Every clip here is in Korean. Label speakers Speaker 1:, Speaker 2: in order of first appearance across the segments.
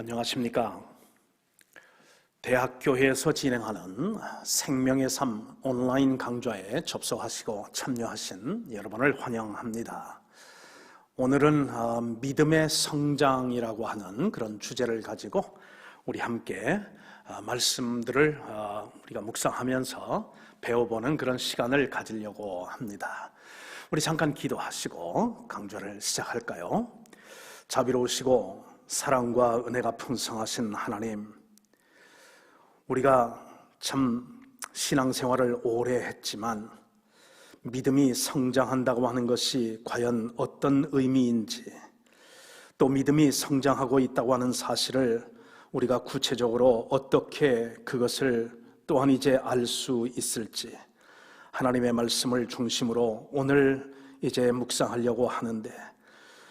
Speaker 1: 안녕하십니까. 대학교에서 진행하는 생명의 삶 온라인 강좌에 접속하시고 참여하신 여러분을 환영합니다. 오늘은 믿음의 성장이라고 하는 그런 주제를 가지고 우리 함께 말씀들을 우리가 묵상하면서 배워보는 그런 시간을 가지려고 합니다. 우리 잠깐 기도하시고 강좌를 시작할까요? 자비로우시고 사랑과 은혜가 풍성하신 하나님, 우리가 참 신앙생활을 오래 했지만 믿음이 성장한다고 하는 것이 과연 어떤 의미인지, 또 믿음이 성장하고 있다고 하는 사실을 우리가 구체적으로 어떻게 그것을 또한 이제 알 수 있을지 하나님의 말씀을 중심으로 오늘 이제 묵상하려고 하는데,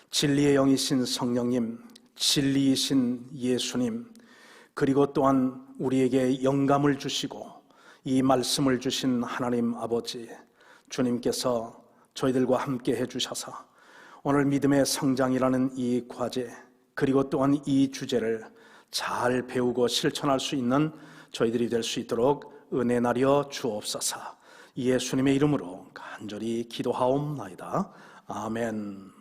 Speaker 1: 진리의 영이신 성령님, 진리이신 예수님, 그리고 또한 우리에게 영감을 주시고 이 말씀을 주신 하나님 아버지, 주님께서 저희들과 함께 해주셔서 오늘 믿음의 성장이라는 이 과제, 그리고 또한 이 주제를 잘 배우고 실천할 수 있는 저희들이 될 수 있도록 은혜 나려 주옵소서. 예수님의 이름으로 간절히 기도하옵나이다. 아멘.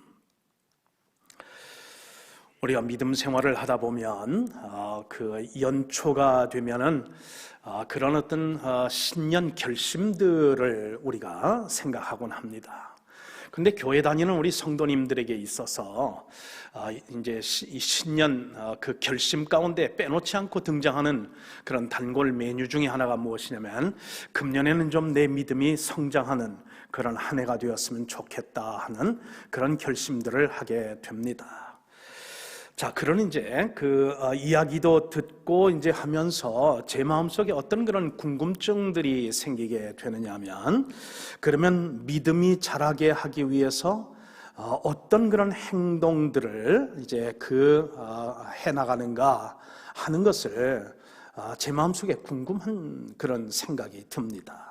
Speaker 1: 우리가 믿음 생활을 하다 보면 그 연초가 되면은 그런 어떤 신년 결심들을 우리가 생각하곤 합니다. 근데 교회 다니는 우리 성도님들에게 있어서 이제 이 신년 그 결심 가운데 빼놓지 않고 등장하는 그런 단골 메뉴 중에 하나가 무엇이냐면, 금년에는 좀 내 믿음이 성장하는 그런 한 해가 되었으면 좋겠다 하는 그런 결심들을 하게 됩니다. 자, 그런 이제 그 이야기도 듣고 이제 하면서 제 마음속에 어떤 그런 궁금증들이 생기게 되느냐면, 그러면 믿음이 자라게 하기 위해서 어떤 그런 행동들을 이제 해 나가는가 하는 것을 제 마음속에 궁금한 그런 생각이 듭니다.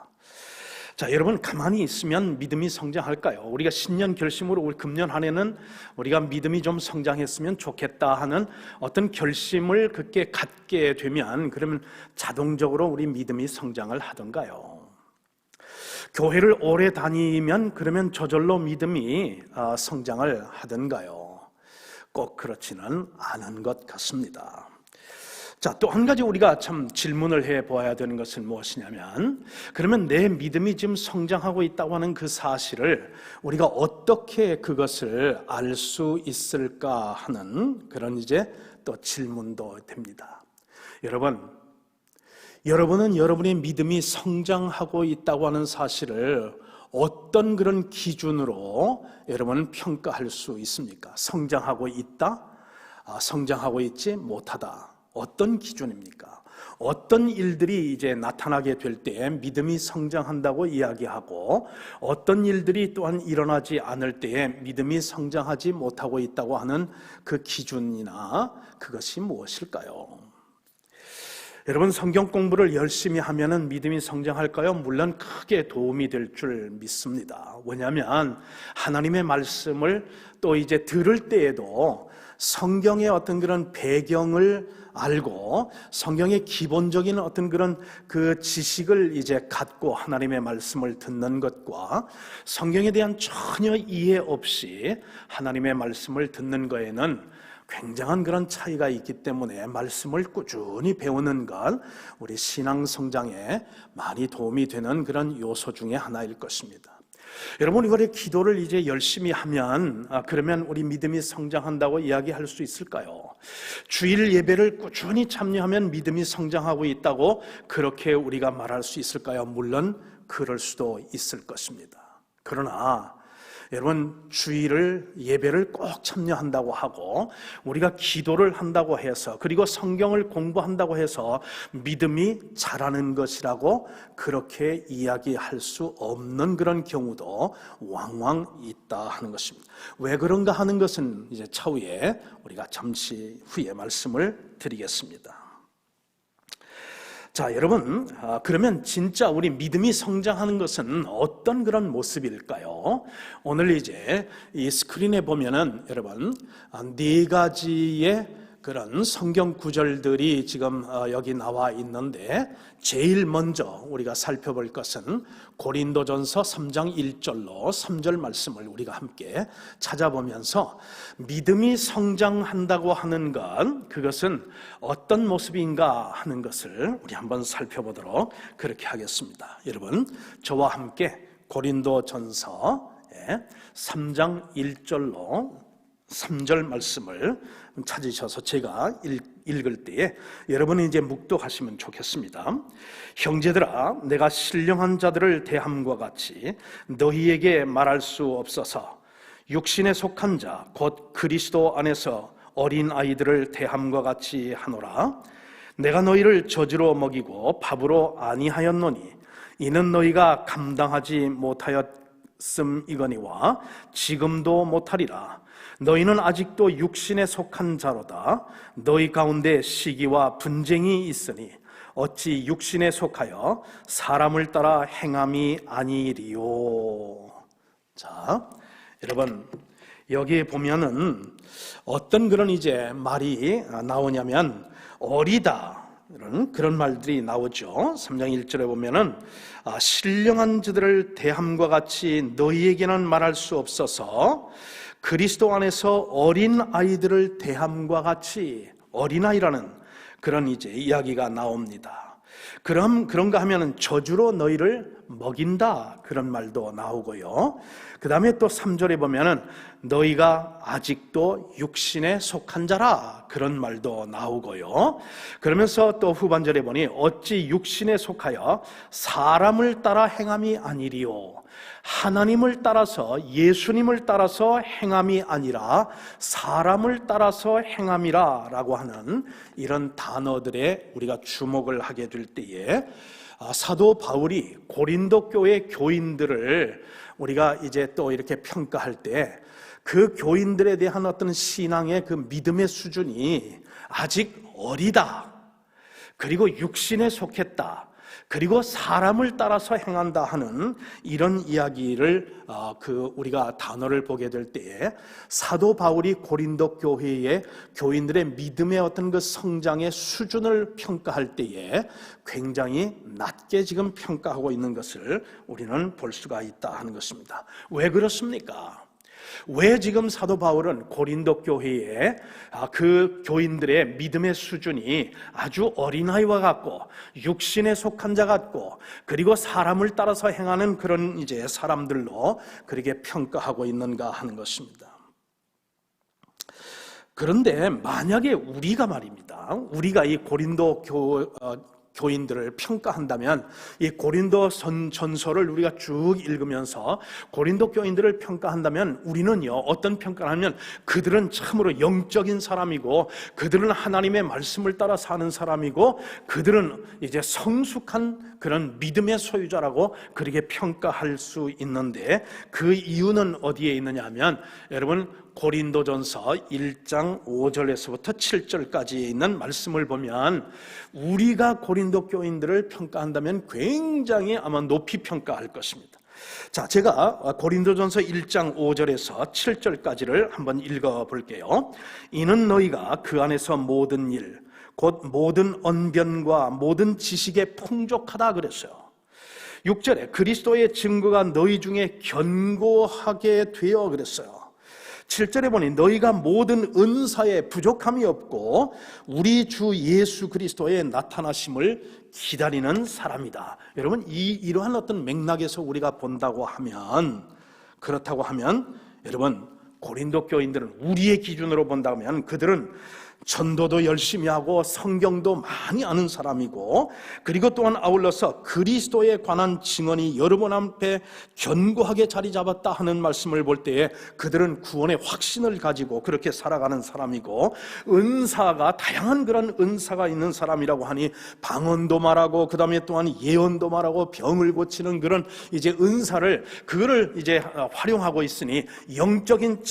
Speaker 1: 자, 여러분, 가만히 있으면 믿음이 성장할까요? 우리가 신년 결심으로 올 금년 한 해는 우리가 믿음이 좀 성장했으면 좋겠다 하는 어떤 결심을 그렇게 갖게 되면, 그러면 자동적으로 우리 믿음이 성장을 하던가요? 교회를 오래 다니면 그러면 저절로 믿음이 성장을 하던가요? 꼭 그렇지는 않은 것 같습니다. 자, 또 한 가지 우리가 참 질문을 해보아야 되는 것은 무엇이냐면, 그러면 내 믿음이 지금 성장하고 있다고 하는 그 사실을 우리가 어떻게 그것을 알 수 있을까 하는 그런 이제 또 질문도 됩니다. 여러분은 여러분의 믿음이 성장하고 있다고 하는 사실을 어떤 그런 기준으로 여러분은 평가할 수 있습니까? 성장하고 있다? 성장하고 있지 못하다? 어떤 기준입니까? 어떤 일들이 이제 나타나게 될 때 믿음이 성장한다고 이야기하고, 어떤 일들이 또한 일어나지 않을 때에 믿음이 성장하지 못하고 있다고 하는 그 기준이나 그것이 무엇일까요? 여러분, 성경 공부를 열심히 하면은 믿음이 성장할까요? 물론 크게 도움이 될 줄 믿습니다. 왜냐하면 하나님의 말씀을 또 이제 들을 때에도 성경의 어떤 그런 배경을 알고 성경의 기본적인 어떤 그런 그 지식을 이제 갖고 하나님의 말씀을 듣는 것과 성경에 대한 전혀 이해 없이 하나님의 말씀을 듣는 거에는 굉장한 그런 차이가 있기 때문에 말씀을 꾸준히 배우는 것, 우리 신앙 성장에 많이 도움이 되는 그런 요소 중에 하나일 것입니다. 여러분, 이거를 기도를 이제 열심히 하면 그러면 우리 믿음이 성장한다고 이야기할 수 있을까요? 주일 예배를 꾸준히 참여하면 믿음이 성장하고 있다고 그렇게 우리가 말할 수 있을까요? 물론 그럴 수도 있을 것입니다. 그러나 여러분, 주일을 예배를 꼭 참여한다고 하고 우리가 기도를 한다고 해서, 그리고 성경을 공부한다고 해서 믿음이 자라는 것이라고 그렇게 이야기할 수 없는 그런 경우도 왕왕 있다 하는 것입니다. 왜 그런가 하는 것은 이제 차후에 우리가 잠시 후에 말씀을 드리겠습니다. 자, 여러분, 그러면 진짜 우리 믿음이 성장하는 것은 어떤 그런 모습일까요? 오늘 이제 이 스크린에 보면은 여러분, 네 가지의 그런 성경 구절들이 지금 여기 나와 있는데 제일 먼저 우리가 살펴볼 것은 고린도전서 3장 1절로 3절 말씀을 우리가 함께 찾아보면서 믿음이 성장한다고 하는 것, 그것은 어떤 모습인가 하는 것을 우리 한번 살펴보도록 그렇게 하겠습니다. 여러분, 저와 함께 고린도전서 3장 1절로 3절 말씀을 찾으셔서 제가 읽을 때에 여러분이 이제 묵독하시면 좋겠습니다. 형제들아, 내가 신령한 자들을 대함과 같이 너희에게 말할 수 없어서 육신에 속한 자 곧 그리스도 안에서 어린 아이들을 대함과 같이 하노라. 내가 너희를 젖으로 먹이고 밥으로 아니하였노니 이는 너희가 감당하지 못하였음이거니와 지금도 못하리라. 너희는 아직도 육신에 속한 자로다. 너희 가운데 시기와 분쟁이 있으니 어찌 육신에 속하여 사람을 따라 행함이 아니리요. 자, 여러분, 여기에 보면은 어떤 그런 이제 말이 나오냐면 어리다, 그런 말들이 나오죠. 3장 1절에 보면은 신령한 자들을 대함과 같이 너희에게는 말할 수 없어서 그리스도 안에서 어린 아이들을 대함과 같이, 어린아이라는 그런 이제 이야기가 나옵니다. 그런가 하면은 저주로 너희를 먹인다, 그런 말도 나오고요. 그 다음에 또 3절에 보면은 너희가 아직도 육신에 속한 자라, 그런 말도 나오고요. 그러면서 또 후반절에 보니 어찌 육신에 속하여 사람을 따라 행함이 아니리요. 하나님을 따라서, 예수님을 따라서 행함이 아니라 사람을 따라서 행함이라 라고 하는 이런 단어들에 우리가 주목을 하게 될 때에 사도 바울이 고린도 교회 교인들을 우리가 이제 또 이렇게 평가할 때 그 교인들에 대한 어떤 신앙의 그 믿음의 수준이 아직 어리다, 그리고 육신에 속했다, 그리고 사람을 따라서 행한다 하는 이런 이야기를 우리가 단어를 보게 될 때에 사도 바울이 고린도 교회의 교인들의 믿음의 어떤 그 성장의 수준을 평가할 때에 굉장히 낮게 지금 평가하고 있는 것을 우리는 볼 수가 있다 하는 것입니다. 왜 그렇습니까? 왜 지금 사도 바울은 고린도 교회의 그 교인들의 믿음의 수준이 아주 어린아이와 같고 육신에 속한 자 같고 그리고 사람을 따라서 행하는 그런 이제 사람들로 그렇게 평가하고 있는가 하는 것입니다. 그런데 만약에 우리가 말입니다, 우리가 이 고린도 교인들을 평가한다면 이 고린도 전서를 우리가 쭉 읽으면서 고린도 교인들을 평가한다면 우리는요, 어떤 평가를 하면 그들은 참으로 영적인 사람이고 그들은 하나님의 말씀을 따라 사는 사람이고 그들은 이제 성숙한 그런 믿음의 소유자라고 그렇게 평가할 수 있는데 그 이유는 어디에 있느냐 하면 여러분 고린도전서 1장 5절에서부터 7절까지에 있는 말씀을 보면 우리가 고린도 교인들을 평가한다면 굉장히 아마 높이 평가할 것입니다. 자, 제가 고린도전서 1장 5절에서 7절까지를 한번 읽어볼게요. 이는 너희가 그 안에서 모든 일, 곧 모든 언변과 모든 지식에 풍족하다 그랬어요. 6절에 그리스도의 증거가 너희 중에 견고하게 되어 그랬어요. 7절에 보니 너희가 모든 은사에 부족함이 없고 우리 주 예수 그리스도의 나타나심을 기다리는 사람이다. 여러분, 이러한 어떤 맥락에서 우리가 본다고 하면, 그렇다고 하면 여러분 고린도 교인들은 우리의 기준으로 본다면 그들은 전도도 열심히 하고 성경도 많이 아는 사람이고 그리고 또한 아울러서 그리스도에 관한 증언이 여러분 앞에 견고하게 자리 잡았다 하는 말씀을 볼 때에 그들은 구원의 확신을 가지고 그렇게 살아가는 사람이고 은사가 다양한 그런 은사가 있는 사람이라고 하니 방언도 말하고 그 다음에 또한 예언도 말하고 병을 고치는 그런 이제 은사를 그거를 이제 활용하고 있으니 영적인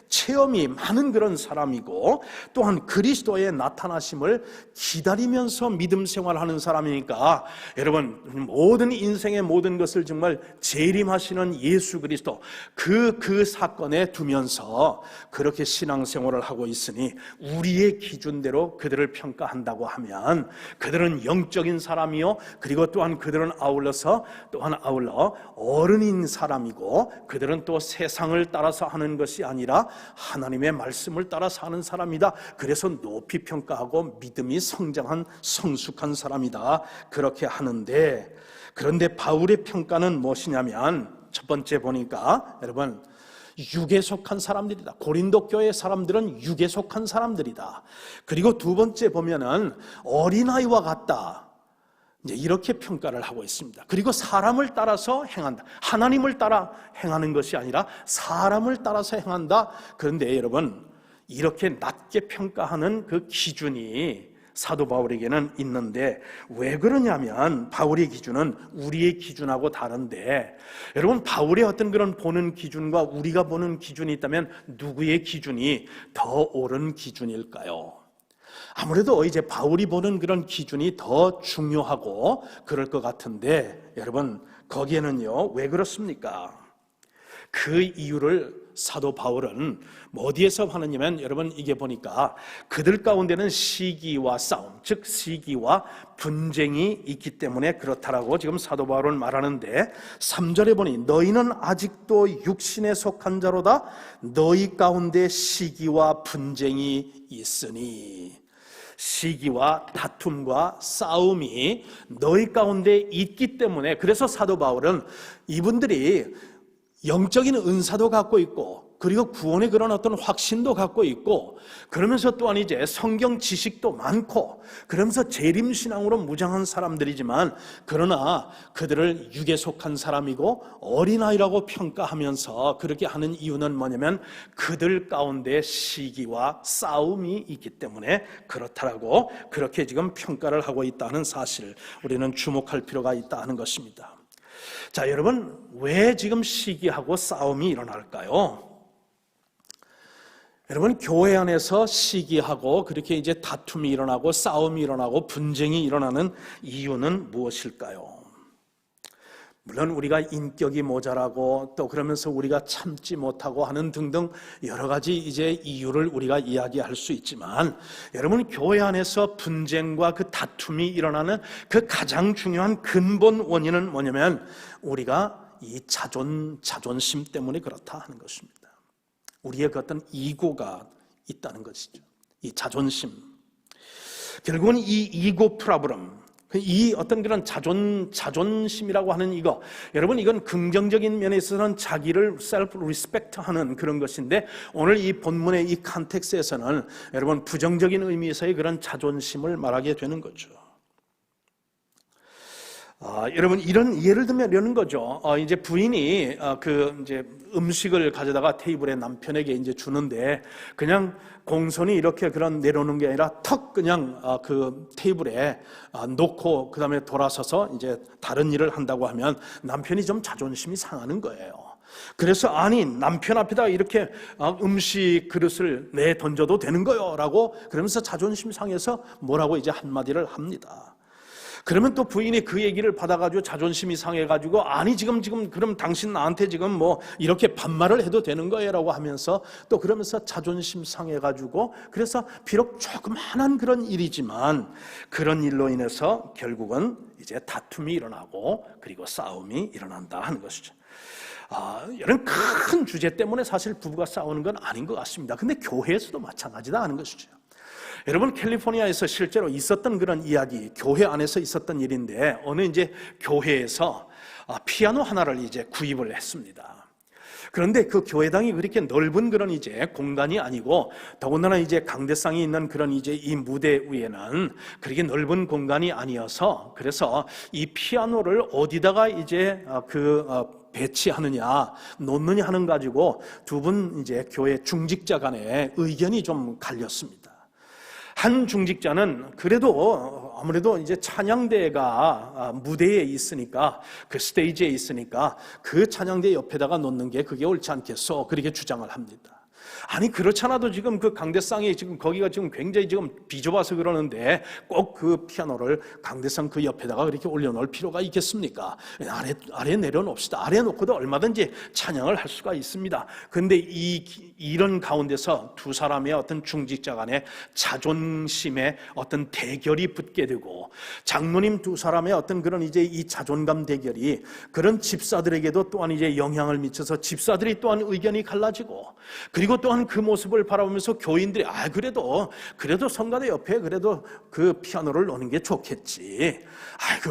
Speaker 1: 체험이 많은 그런 사람이고 또한 그리스도의 나타나심을 기다리면서 믿음 생활하는 사람이니까 여러분 모든 인생의 모든 것을 정말 재림하시는 예수 그리스도 그 사건에 두면서 그렇게 신앙생활을 하고 있으니 우리의 기준대로 그들을 평가한다고 하면 그들은 영적인 사람이요 그리고 또한 그들은 아울러 어른인 사람이고 그들은 또 세상을 따라서 하는 것이 아니라 하나님의 말씀을 따라서 하는 사람이다. 그래서 높이 평가하고 믿음이 성장한 성숙한 사람이다. 그렇게 하는데 그런데 바울의 평가는 무엇이냐면 첫 번째 보니까 여러분 육에 속한 사람들이다. 고린도 교회 사람들은 육에 속한 사람들이다. 그리고 두 번째 보면은 어린아이와 같다. 이제 이렇게 평가를 하고 있습니다. 그리고 사람을 따라서 행한다. 하나님을 따라 행하는 것이 아니라 사람을 따라서 행한다. 그런데 여러분 이렇게 낮게 평가하는 그 기준이 사도 바울에게는 있는데 왜 그러냐면 바울의 기준은 우리의 기준하고 다른데 여러분 바울의 어떤 그런 보는 기준과 우리가 보는 기준이 있다면 누구의 기준이 더 옳은 기준일까요? 아무래도 이제 바울이 보는 그런 기준이 더 중요하고 그럴 것 같은데 여러분 거기에는요 왜 그렇습니까? 그 이유를 사도 바울은 어디에서 하느냐면 여러분 이게 보니까 그들 가운데는 시기와 싸움 즉 시기와 분쟁이 있기 때문에 그렇다라고 지금 사도 바울은 말하는데 3절에 보니 너희는 아직도 육신에 속한 자로다 너희 가운데 시기와 분쟁이 있으니 시기와 다툼과 싸움이 너희 가운데 있기 때문에 그래서 사도 바울은 이분들이 영적인 은사도 갖고 있고 그리고 구원의 그런 어떤 확신도 갖고 있고 그러면서 또한 이제 성경 지식도 많고 그러면서 재림신앙으로 무장한 사람들이지만 그러나 그들을 육에 속한 사람이고 어린아이라고 평가하면서 그렇게 하는 이유는 뭐냐면 그들 가운데 시기와 싸움이 있기 때문에 그렇다라고 그렇게 지금 평가를 하고 있다는 사실을 우리는 주목할 필요가 있다는 것입니다. 자, 여러분 왜 지금 시기하고 싸움이 일어날까요? 여러분 교회 안에서 시기하고 그렇게 이제 다툼이 일어나고 싸움이 일어나고 분쟁이 일어나는 이유는 무엇일까요? 물론 우리가 인격이 모자라고 또 그러면서 우리가 참지 못하고 하는 등등 여러 가지 이제 이유를 우리가 이야기할 수 있지만 여러분 교회 안에서 분쟁과 그 다툼이 일어나는 그 가장 중요한 근본 원인은 뭐냐면 우리가 이 자존심 때문에 그렇다 하는 것입니다. 우리의 그 어떤 이고가 있다는 것이죠. 이 자존심. 결국은 이 이고 프로블럼, 이 어떤 그런 자존심이라고 하는 이거, 여러분 이건 긍정적인 면에 있어서는 자기를 셀프 리스펙트하는 그런 것인데 오늘 이 본문의 이 컨텍스트에서는 여러분 부정적인 의미에서의 그런 자존심을 말하게 되는 거죠. 여러분 이런 예를 들면 이러는 거죠. 이제 부인이 이제 음식을 가져다가 테이블에 남편에게 이제 주는데 그냥 공손히 이렇게 그런 내려놓는 게 아니라 턱 그냥 그 테이블에 놓고 그 다음에 돌아서서 이제 다른 일을 한다고 하면 남편이 좀 자존심이 상하는 거예요. 그래서 아니 남편 앞에다 이렇게 음식 그릇을 내 던져도 되는 거요 라고 그러면서 자존심 상해서 뭐라고 이제 한마디를 합니다. 그러면 또 부인이 그 얘기를 받아가지고 자존심이 상해가지고 아니 지금 그럼 당신 나한테 지금 뭐 이렇게 반말을 해도 되는 거예요 라고 하면서 또 그러면서 자존심 상해가지고 그래서 비록 조그만한 그런 일이지만 그런 일로 인해서 결국은 이제 다툼이 일어나고 그리고 싸움이 일어난다 하는 것이죠. 이런 큰 주제 때문에 사실 부부가 싸우는 건 아닌 것 같습니다. 근데 교회에서도 마찬가지다 하는 것이죠. 여러분 캘리포니아에서 실제로 있었던 그런 이야기, 교회 안에서 있었던 일인데 어느 이제 교회에서 피아노 하나를 이제 구입을 했습니다. 그런데 그 교회당이 그렇게 넓은 그런 이제 공간이 아니고 더군다나 이제 강대상이 있는 그런 이제 이 무대 위에는 그렇게 넓은 공간이 아니어서 그래서 이 피아노를 어디다가 이제 배치하느냐, 놓느냐 하는 가지고 두 분 이제 교회 중직자 간에 의견이 좀 갈렸습니다. 한 중직자는 그래도 아무래도 이제 찬양대가 무대에 있으니까 그 스테이지에 있으니까 그 찬양대 옆에다가 놓는 게 그게 옳지 않겠어 그렇게 주장을 합니다. 아니 그렇잖아도 지금 그 강대상이 지금 거기가 지금 굉장히 지금 비좁아서 그러는데 꼭 그 피아노를 강대상 그 옆에다가 그렇게 올려놓을 필요가 있겠습니까? 아래 내려놓읍시다. 아래 놓고도 얼마든지 찬양을 할 수가 있습니다. 그런데 이런 가운데서 두 사람의 어떤 중직자 간의 자존심의 어떤 대결이 붙게 되고, 장로님 두 사람의 어떤 그런 이제 이 자존감 대결이 그런 집사들에게도 또한 이제 영향을 미쳐서 집사들이 또한 의견이 갈라지고, 그리고 또한 그 모습을 바라보면서 교인들이 그래도 성가대 옆에 그래도 그 피아노를 놓는 게 좋겠지.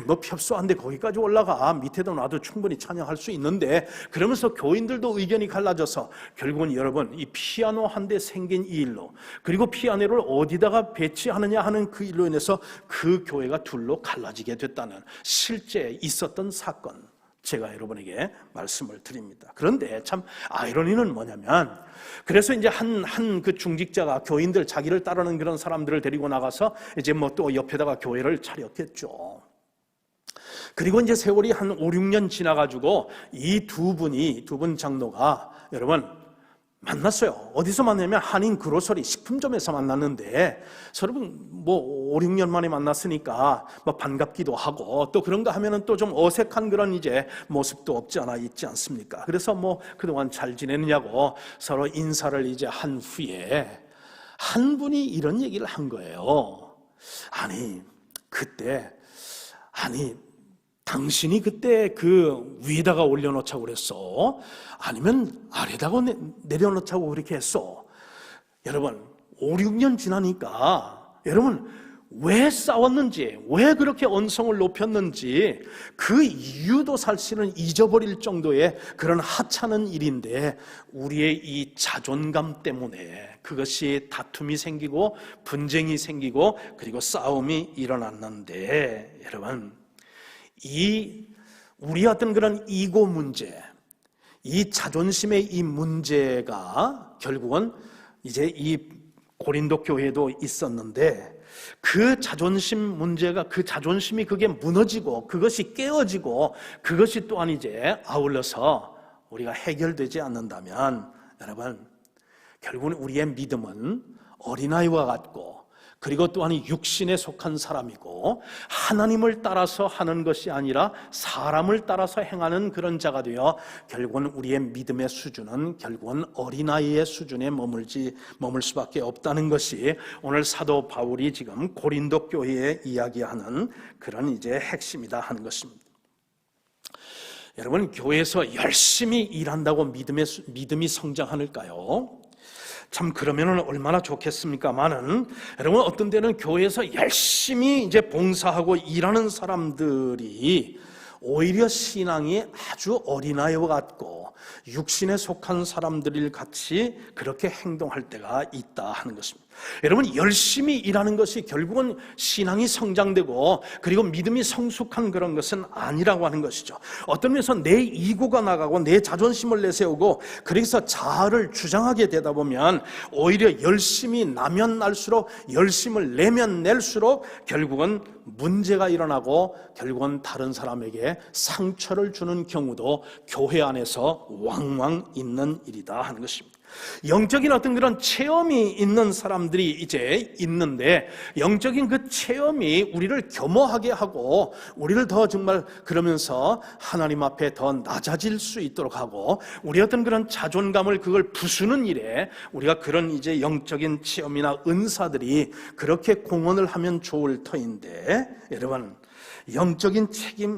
Speaker 1: 뭐 협소한데 거기까지 올라가 밑에도 놔도 충분히 찬양할 수 있는데, 그러면서 교인들도 의견이 갈라져서 결국은 여러분 이 피아노 한 대 생긴 이 일로, 그리고 피아노를 어디다가 배치하느냐 하는 그 일로 인해서 그 교회가 둘로 갈라지게 됐다는 실제 있었던 사건, 제가 여러분에게 말씀을 드립니다. 그런데 참 아이러니는 뭐냐면, 그래서 이제 한 그 중직자가 교인들, 자기를 따르는 그런 사람들을 데리고 나가서 이제 뭐 또 옆에다가 교회를 차렸겠죠. 그리고 이제 세월이 한 5, 6년 지나가지고 이 두 분 장로가 여러분 만났어요. 어디서 만나냐면 한인 그로서리 식품점에서 만났는데, 서로 뭐 5, 6년 만에 만났으니까 뭐 반갑기도 하고 또 그런가 하면은 또 좀 어색한 그런 이제 모습도 없지 않아 있지 않습니까? 그래서 뭐 그동안 잘 지내느냐고 서로 인사를 이제 한 후에 한 분이 이런 얘기를 한 거예요. 당신이 그때 그 위에다가 올려놓자고 그랬어? 아니면 아래다가 내려놓자고 그렇게 했어? 여러분 5, 6년 지나니까 여러분 왜 싸웠는지, 왜 그렇게 언성을 높였는지 그 이유도 사실은 잊어버릴 정도의 그런 하찮은 일인데, 우리의 이 자존감 때문에 그것이 다툼이 생기고 분쟁이 생기고 그리고 싸움이 일어났는데, 여러분 우리 어떤 그런 이고 문제, 이 자존심의 이 문제가 결국은 이제 이 고린도 교회도 있었는데, 그 자존심 문제가, 그 자존심이 그게 무너지고 그것이 깨어지고 그것이 또한 이제 아울러서 우리가 해결되지 않는다면, 여러분 결국은 우리의 믿음은 어린아이와 같고, 그리고 또한 육신에 속한 사람이고, 하나님을 따라서 하는 것이 아니라 사람을 따라서 행하는 그런 자가 되어 결국은 우리의 믿음의 수준은 결국은 어린아이의 수준에 머물 수밖에 없다는 것이 오늘 사도 바울이 지금 고린도 교회에 이야기하는 그런 이제 핵심이다 하는 것입니다. 여러분 교회에서 열심히 일한다고 믿음이 성장하는가요? 참 그러면은 얼마나 좋겠습니까만은, 여러분 어떤 때는 교회에서 열심히 이제 봉사하고 일하는 사람들이 오히려 신앙이 아주 어린아이와 같고 육신에 속한 사람들일 같이 그렇게 행동할 때가 있다 하는 것입니다. 여러분 열심히 일하는 것이 결국은 신앙이 성장되고 그리고 믿음이 성숙한 그런 것은 아니라고 하는 것이죠. 어떤 면에서 내 이고가 나가고 내 자존심을 내세우고 그래서 자아를 주장하게 되다 보면 오히려 열심히 나면 날수록, 열심을 내면 낼수록 결국은 문제가 일어나고 결국은 다른 사람에게 상처를 주는 경우도 교회 안에서 왕왕 있는 일이다 하는 것입니다. 영적인 어떤 그런 체험이 있는 사람들이 이제 있는데, 영적인 그 체험이 우리를 겸허하게 하고 우리를 더 정말 그러면서 하나님 앞에 더 낮아질 수 있도록 하고, 우리 어떤 그런 자존감을 그걸 부수는 일에 우리가 그런 이제 영적인 체험이나 은사들이 그렇게 공헌을 하면 좋을 터인데, 여러분 영적인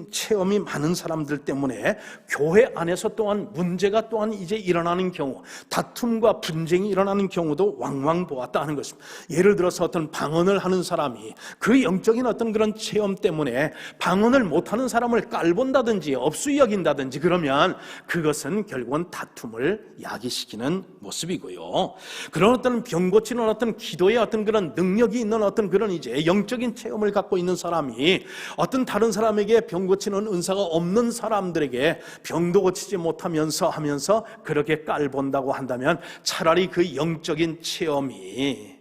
Speaker 1: 체험이 많은 사람들 때문에 교회 안에서 또한 문제가 또한 이제 일어나는 경우, 다툼과 분쟁이 일어나는 경우도 왕왕 보았다 하는 것입니다. 예를 들어서 어떤 방언을 하는 사람이 그 영적인 어떤 그런 체험 때문에 방언을 못하는 사람을 깔본다든지 업수 여긴다든지 그러면 그것은 결국은 다툼을 야기시키는 모습이고요. 그런 어떤 병 고치는 어떤 기도의 어떤 그런 능력이 있는 어떤 그런 이제 영적인 체험을 갖고 있는 사람이 어떤 다른 사람에게 병 고치는 은사가 없는 사람들에게 병도 고치지 못하면서 하면서 그렇게 깔본다고 한다면, 차라리 그 영적인 체험이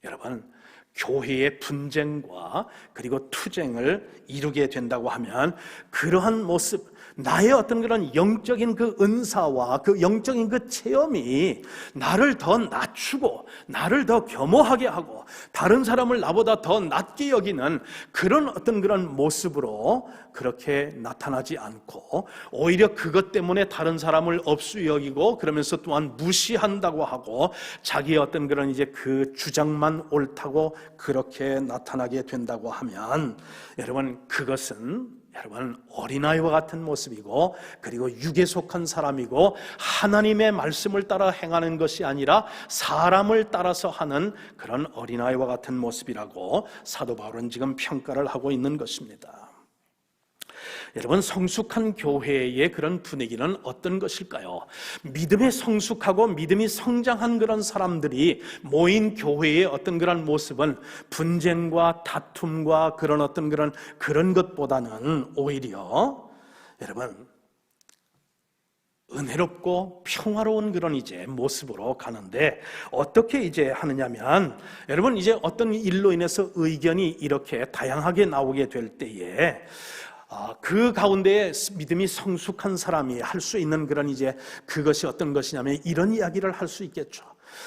Speaker 1: 여러분 교회의 분쟁과 그리고 투쟁을 이루게 된다고 하면, 그러한 모습, 나의 어떤 그런 영적인 그 은사와 그 영적인 그 체험이 나를 더 낮추고 나를 더 겸허하게 하고 다른 사람을 나보다 더 낮게 여기는 그런 어떤 그런 모습으로 그렇게 나타나지 않고 오히려 그것 때문에 다른 사람을 업수 여기고 그러면서 또한 무시한다고 하고 자기의 어떤 그런 이제 그 주장만 옳다고 그렇게 나타나게 된다고 하면 여러분 그것은 여러분 어린아이와 같은 모습이고 그리고 육에 속한 사람이고 하나님의 말씀을 따라 행하는 것이 아니라 사람을 따라서 하는 그런 어린아이와 같은 모습이라고 사도 바울은 지금 평가를 하고 있는 것입니다. 여러분 성숙한 교회의 그런 분위기는 어떤 것일까요? 믿음에 성숙하고 믿음이 성장한 그런 사람들이 모인 교회의 어떤 그런 모습은 분쟁과 다툼과 그런 어떤 그런 것보다는 오히려 여러분 은혜롭고 평화로운 그런 이제 모습으로 가는데 어떻게 이제 하느냐면 여러분 이제 어떤 일로 인해서 의견이 이렇게 다양하게 나오게 될 때에 그 가운데 믿음이 성숙한 사람이 할 수 있는 그런 이제 그것이 어떤 것이냐면 이런 이야기를 할 수 있겠죠.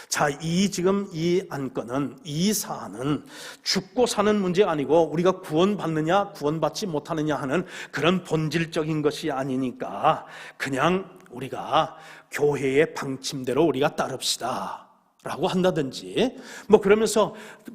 Speaker 1: 자, 지금 이 안건은 이 사안은 죽고 사는 문제가 아니고 우리가 구원받느냐 구원받지 못하느냐 하는 그런 본질적인 것이 아니니까 그냥 우리가 교회의 방침대로 우리가 따릅시다 라고 한다든지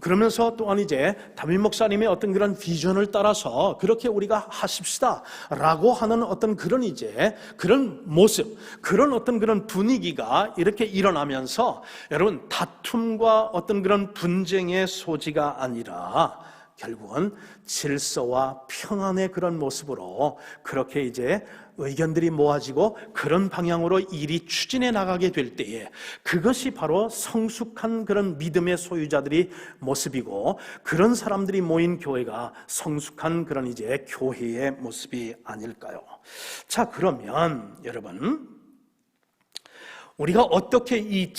Speaker 1: 그러면서 또한 이제 담임 목사님의 어떤 그런 비전을 따라서 그렇게 우리가 하십시다 라고 하는 어떤 그런 이제 그런 모습, 그런 어떤 그런 분위기가 이렇게 일어나면서 여러분 다툼과 어떤 그런 분쟁의 소지가 아니라 결국은 질서와 평안의 그런 모습으로 그렇게 이제 의견들이 모아지고 그런 방향으로 일이 추진해 나가게 될 때에 그것이 바로 성숙한 그런 믿음의 소유자들이 모습이고 그런 사람들이 모인 교회가 성숙한 그런 이제 교회의 모습이 아닐까요? 자, 그러면 여러분 우리가 어떻게 이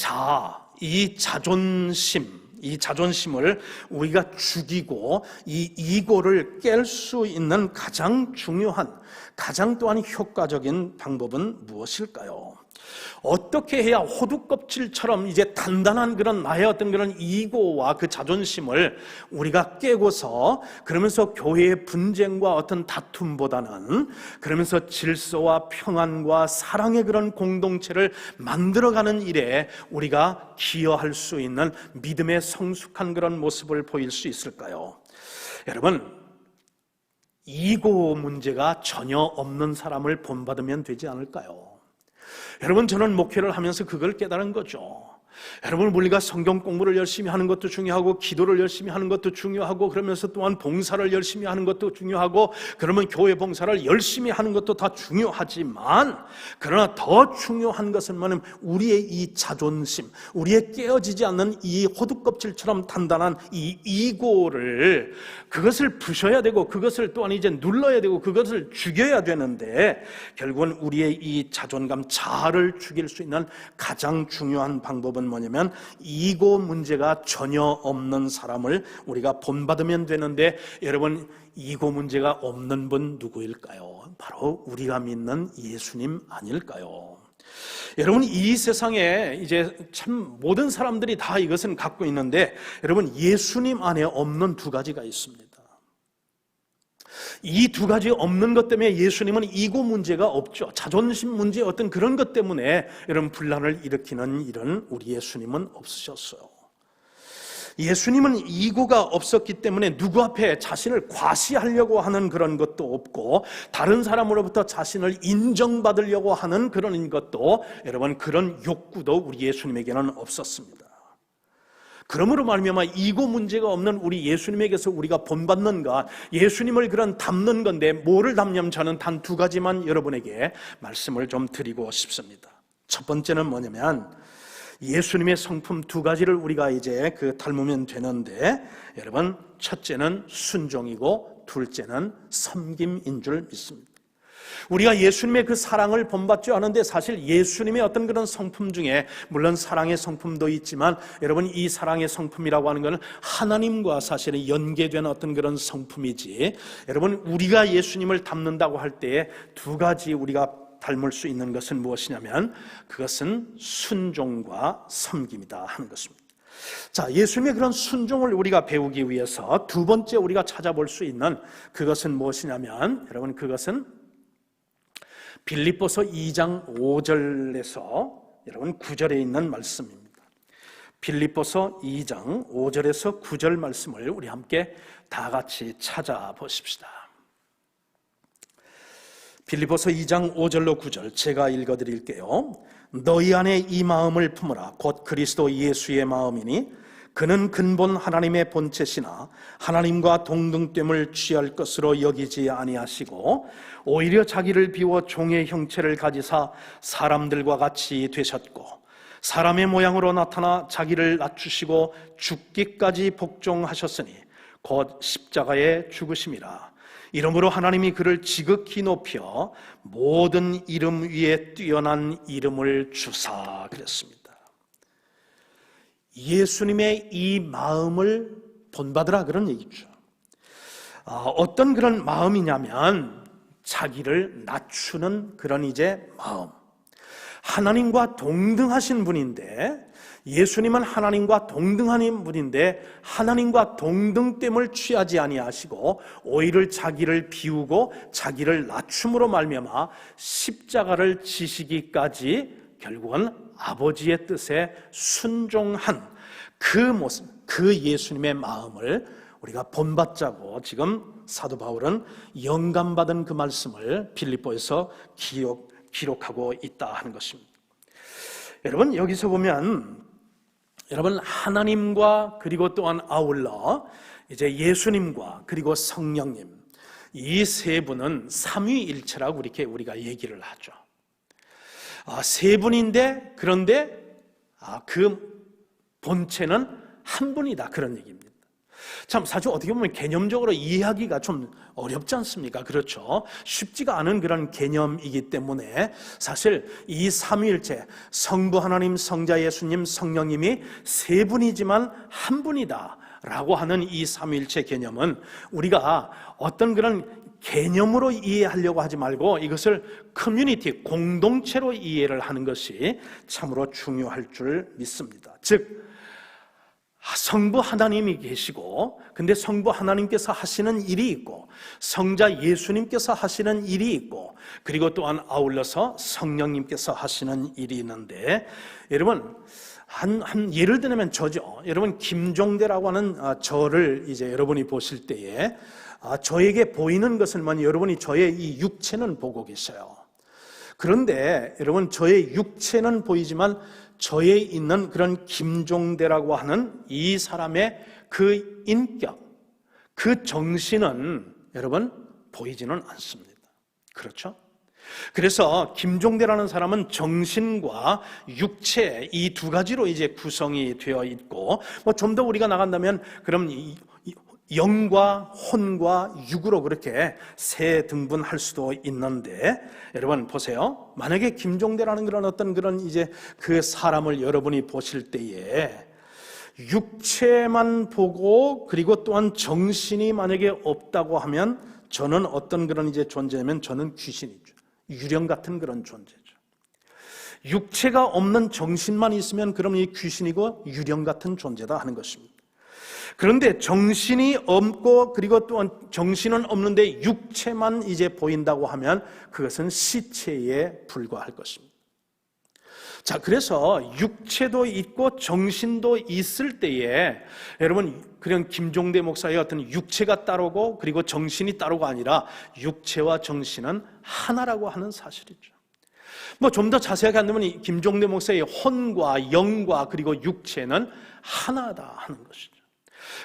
Speaker 1: 자존심을 우리가 죽이고 이 이고를 깰 수 있는 가장 중요한 가장 또한 효과적인 방법은 무엇일까요? 어떻게 해야 호두껍질처럼 이제 단단한 그런 나의 어떤 그런 이고와 그 자존심을 우리가 깨고서 그러면서 교회의 분쟁과 어떤 다툼보다는 그러면서 질서와 평안과 사랑의 그런 공동체를 만들어가는 일에 우리가 기여할 수 있는 믿음의 성숙한 그런 모습을 보일 수 있을까요? 여러분 이고 문제가 전혀 없는 사람을 본받으면 되지 않을까요? 여러분 저는 목회를 하면서 그걸 깨달은 거죠. 여러분 우리가 성경 공부를 열심히 하는 것도 중요하고 기도를 열심히 하는 것도 중요하고 그러면서 또한 봉사를 열심히 하는 것도 중요하고 그러면 교회 봉사를 열심히 하는 것도 다 중요하지만 그러나 더 중요한 것은 뭐냐면 우리의 이 자존심, 우리의 깨어지지 않는 이 호두껍질처럼 단단한 이 이고를 그것을 부셔야 되고 그것을 또한 이제 눌러야 되고 그것을 죽여야 되는데 결국은 우리의 이 자존감, 자아를 죽일 수 있는 가장 중요한 방법은 뭐냐면 이고 문제가 전혀 없는 사람을 우리가 본받으면 되는데 여러분 이고 문제가 없는 분 누구일까요? 바로 우리가 믿는 예수님 아닐까요? 여러분 이 세상에 이제 참 모든 사람들이 다 이것은 갖고 있는데 여러분 예수님 안에 없는 두 가지가 있습니다. 이 두 가지 없는 것 때문에 예수님은 이고 문제가 없죠. 자존심 문제 어떤 그런 것 때문에 여러분 분란을 일으키는 일은 우리 예수님은 없으셨어요. 예수님은 이고가 없었기 때문에 누구 앞에 자신을 과시하려고 하는 그런 것도 없고 다른 사람으로부터 자신을 인정받으려고 하는 그런 것도 여러분 그런 욕구도 우리 예수님에게는 없었습니다. 그러므로 말미암아 이고 문제가 없는 우리 예수님에게서 우리가 본받는가 예수님을 그런 담는 건데 뭐를 담냐면 저는 단 두 가지만 여러분에게 말씀을 좀 드리고 싶습니다. 첫 번째는 뭐냐면 예수님의 성품 두 가지를 우리가 이제 닮으면 되는데 여러분 첫째는 순종이고 둘째는 섬김인 줄 믿습니다. 우리가 예수님의 그 사랑을 본받지 않은데 사실 예수님의 어떤 그런 성품 중에 물론 사랑의 성품도 있지만 여러분 이 사랑의 성품이라고 하는 것은 하나님과 사실은 연계된 어떤 그런 성품이지 여러분 우리가 예수님을 닮는다고 할 때에 두 가지 우리가 닮을 수 있는 것은 무엇이냐면 그것은 순종과 섬김이다 하는 것입니다. 자, 예수님의 그런 순종을 우리가 배우기 위해서 두 번째 우리가 찾아볼 수 있는 그것은 무엇이냐면 여러분 그것은 빌립보서 2장 5절에서 여러분 9절에 있는 말씀입니다. 빌립보서 2장 5절에서 9절 말씀을 우리 함께 다 같이 찾아보십시다. 빌립보서 2장 5절로 9절 제가 읽어드릴게요. 너희 안에 이 마음을 품으라. 곧 그리스도 예수의 마음이니 그는 근본 하나님의 본체시나 하나님과 동등됨을 취할 것으로 여기지 아니하시고 오히려 자기를 비워 종의 형체를 가지사 사람들과 같이 되셨고 사람의 모양으로 나타나 자기를 낮추시고 죽기까지 복종하셨으니 곧 십자가에 죽으심이라. 이러므로 하나님이 그를 지극히 높여 모든 이름 위에 뛰어난 이름을 주사 그랬습니다. 예수님의 이 마음을 본받으라 그런 얘기죠. 어떤 그런 마음이냐면 자기를 낮추는 그런 이제 마음. 하나님과 동등하신 분인데 예수님은 하나님과 동등한 분인데 하나님과 동등됨을 취하지 아니하시고 오히려 자기를 비우고 자기를 낮춤으로 말미암아 십자가를 지시기까지 결국은 아버지의 뜻에 순종한 그 모습, 그 예수님의 마음을 우리가 본받자고 지금 사도 바울은 영감받은 그 말씀을 빌립보에서 기록하고 있다 하는 것입니다. 여러분 여기서 보면 여러분 하나님과 그리고 또한 아울러 이제 예수님과 그리고 성령님 이 세 분은 삼위일체라고 이렇게 우리가 얘기를 하죠. 세 분인데 그런데 그 본체는 한 분이다 그런 얘기입니다. 참 사실 어떻게 보면 개념적으로 이해하기가 좀 어렵지 않습니까? 그렇죠. 쉽지가 않은 그런 개념이기 때문에 사실 이 삼위일체 성부 하나님, 성자 예수님, 성령님이 세 분이지만 한 분이다 라고 하는 이 삼위일체 개념은 우리가 어떤 그런 개념으로 이해하려고 하지 말고 이것을 커뮤니티, 공동체로 이해를 하는 것이 참으로 중요할 줄 믿습니다. 즉 성부 하나님이 계시고 근데 성부 하나님께서 하시는 일이 있고 성자 예수님께서 하시는 일이 있고 그리고 또한 아울러서 성령님께서 하시는 일이 있는데 여러분 한 예를 들면 저죠. 여러분 김종대라고 하는 저를 이제 여러분이 보실 때에 저에게 보이는 것은 여러분이 저의 이 육체는 보고 계셔요. 그런데 여러분 저의 육체는 보이지만 저에 있는 그런 김종대라고 하는 이 사람의 그 인격, 그 정신은 여러분 보이지는 않습니다. 그렇죠? 그래서 김종대라는 사람은 정신과 육체 이 두 가지로 이제 구성이 되어 있고 좀 더 우리가 나간다면 그럼 영과 혼과 육으로 그렇게 세 등분할 수도 있는데 여러분 보세요. 만약에 김종대라는 그런 어떤 그런 이제 그 사람을 여러분이 보실 때에 육체만 보고 그리고 또한 정신이 만약에 없다고 하면 저는 어떤 그런 이제 존재냐면 저는 귀신이죠. 유령 같은 그런 존재죠. 육체가 없는 정신만 있으면 그럼 이 귀신이고 유령 같은 존재다 하는 것입니다. 그런데 정신이 없고 그리고 또한 정신은 없는데 육체만 이제 보인다고 하면 그것은 시체에 불과할 것입니다. 자, 그래서 육체도 있고 정신도 있을 때에 여러분 그냥 김종대 목사의 어떤 육체가 따로고 그리고 정신이 따로가 아니라 육체와 정신은 하나라고 하는 사실이죠. 좀 더 자세하게 한다면 김종대 목사의 혼과 영과 그리고 육체는 하나다 하는 것이죠.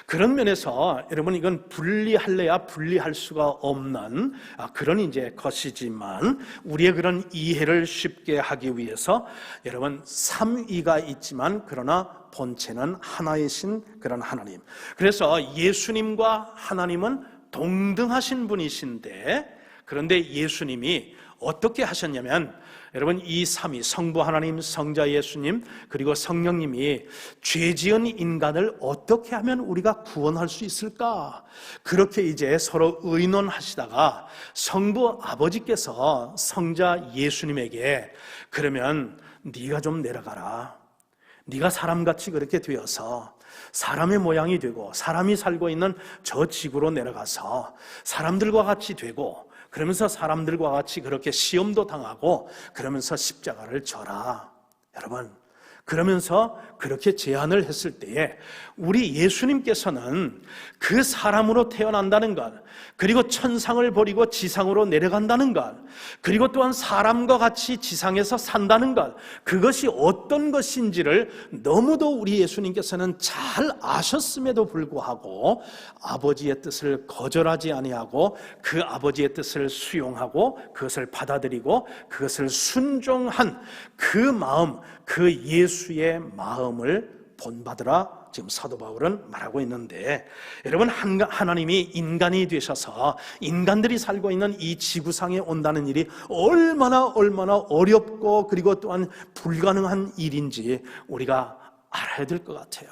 Speaker 1: 그런 면에서 여러분 이건 분리할래야 분리할 수가 없는 그런 이제 것이지만 우리의 그런 이해를 쉽게 하기 위해서 여러분 삼위가 있지만 그러나 본체는 하나이신 그런 하나님. 그래서 예수님과 하나님은 동등하신 분이신데 그런데 예수님이 어떻게 하셨냐면, 여러분, 이 삼위 성부 하나님, 성자 예수님, 그리고 성령님이 죄 지은 인간을 어떻게 하면 우리가 구원할 수 있을까? 그렇게 이제 서로 의논하시다가 성부 아버지께서 성자 예수님에게, 그러면 네가 좀 내려가라. 네가 사람같이 그렇게 되어서 사람의 모양이 되고 사람이 살고 있는 저 지구로 내려가서 사람들과 같이 되고, 그러면서 사람들과 같이 그렇게 시험도 당하고 그러면서 십자가를 져라. 여러분, 그러면서 그렇게 제안을 했을 때에 우리 예수님께서는 그 사람으로 태어난다는 것, 그리고 천상을 버리고 지상으로 내려간다는 것, 그리고 또한 사람과 같이 지상에서 산다는 것, 그것이 어떤 것인지를 너무도 우리 예수님께서는 잘 아셨음에도 불구하고 아버지의 뜻을 거절하지 아니하고 그 아버지의 뜻을 수용하고 그것을 받아들이고 그것을 순종한 그 마음, 그 예수의 마음을 본받으라 지금 사도 바울은 말하고 있는데, 여러분, 하나님이 인간이 되셔서 인간들이 살고 있는 이 지구상에 온다는 일이 얼마나 어렵고 그리고 또한 불가능한 일인지 우리가 알아야 될 것 같아요.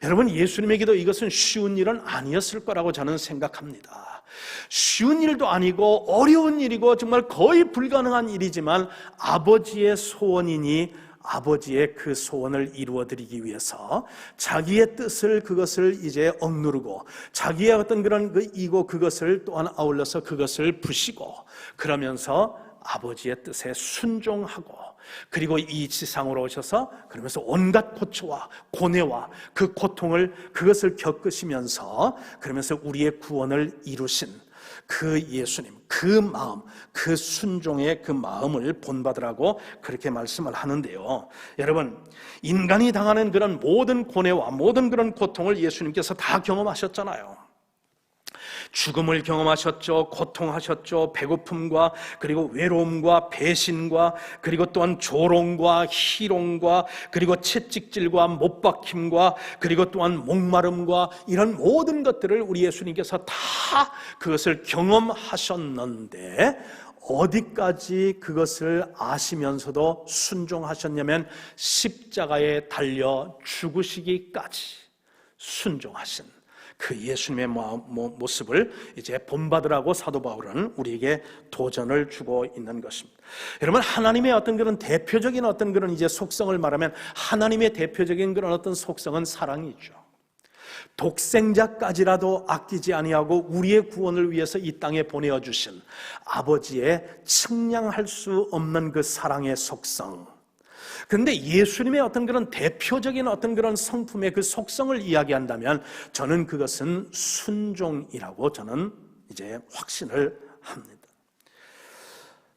Speaker 1: 여러분, 예수님에게도 이것은 쉬운 일은 아니었을 거라고 저는 생각합니다. 쉬운 일도 아니고 어려운 일이고 정말 거의 불가능한 일이지만 아버지의 소원이니 아버지의 그 소원을 이루어드리기 위해서 자기의 뜻을, 그것을 이제 억누르고 자기의 어떤 그런 그 이고 그것을 또한 아울러서 그것을 부시고 그러면서 아버지의 뜻에 순종하고, 그리고 이 지상으로 오셔서 그러면서 온갖 고초와 고뇌와 그 고통을 그것을 겪으시면서 그러면서 우리의 구원을 이루신 그 예수님, 그 마음, 그 순종의 그 마음을 본받으라고 그렇게 말씀을 하는데요. 여러분, 인간이 당하는 그런 모든 고뇌와 모든 그런 고통을 예수님께서 다 경험하셨잖아요. 죽음을 경험하셨죠. 고통하셨죠. 배고픔과 그리고 외로움과 배신과 그리고 또한 조롱과 희롱과 그리고 채찍질과 못박힘과 그리고 또한 목마름과 이런 모든 것들을 우리 예수님께서 다 그것을 경험하셨는데 어디까지 그것을 아시면서도 순종하셨냐면 십자가에 달려 죽으시기까지 순종하신 그 예수님의 모습을 이제 본받으라고 사도 바울은 우리에게 도전을 주고 있는 것입니다. 여러분, 하나님의 어떤 그런 대표적인 어떤 그런 이제 속성을 말하면 하나님의 대표적인 그런 어떤 속성은 사랑이죠. 독생자까지라도 아끼지 아니하고 우리의 구원을 위해서 이 땅에 보내어 주신 아버지의 측량할 수 없는 그 사랑의 속성. 그런데 예수님의 어떤 그런 대표적인 어떤 그런 성품의 그 속성을 이야기한다면 저는 그것은 순종이라고 저는 이제 확신을 합니다.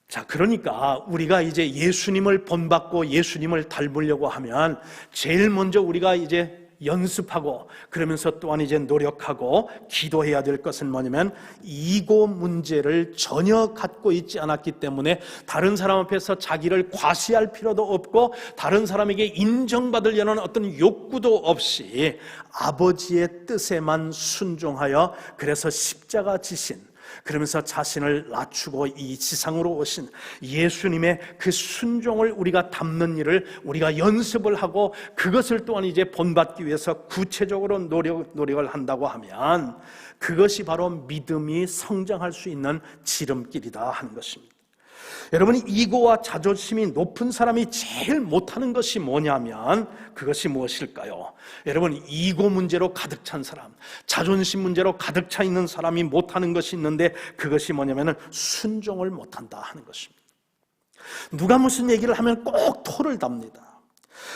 Speaker 1: 자, 그러니까 우리가 이제 예수님을 본받고 예수님을 닮으려고 하면 제일 먼저 우리가 이제 연습하고 그러면서 또한 이제 노력하고 기도해야 될 것은 뭐냐면 이고 문제를 전혀 갖고 있지 않았기 때문에 다른 사람 앞에서 자기를 과시할 필요도 없고 다른 사람에게 인정받으려는 어떤 욕구도 없이 아버지의 뜻에만 순종하여 그래서 십자가 지신, 그러면서 자신을 낮추고 이 지상으로 오신 예수님의 그 순종을 우리가 담는 일을 우리가 연습을 하고 그것을 또한 이제 본받기 위해서 구체적으로 노력을 한다고 하면 그것이 바로 믿음이 성장할 수 있는 지름길이다 하는 것입니다. 여러분이 이고와 자존심이 높은 사람이 제일 못하는 것이 뭐냐면 그것이 무엇일까요? 여러분, 이고 문제로 가득 찬 사람, 자존심 문제로 가득 차 있는 사람이 못하는 것이 있는데 그것이 뭐냐면 순종을 못한다 하는 것입니다. 누가 무슨 얘기를 하면 꼭 토를 답니다.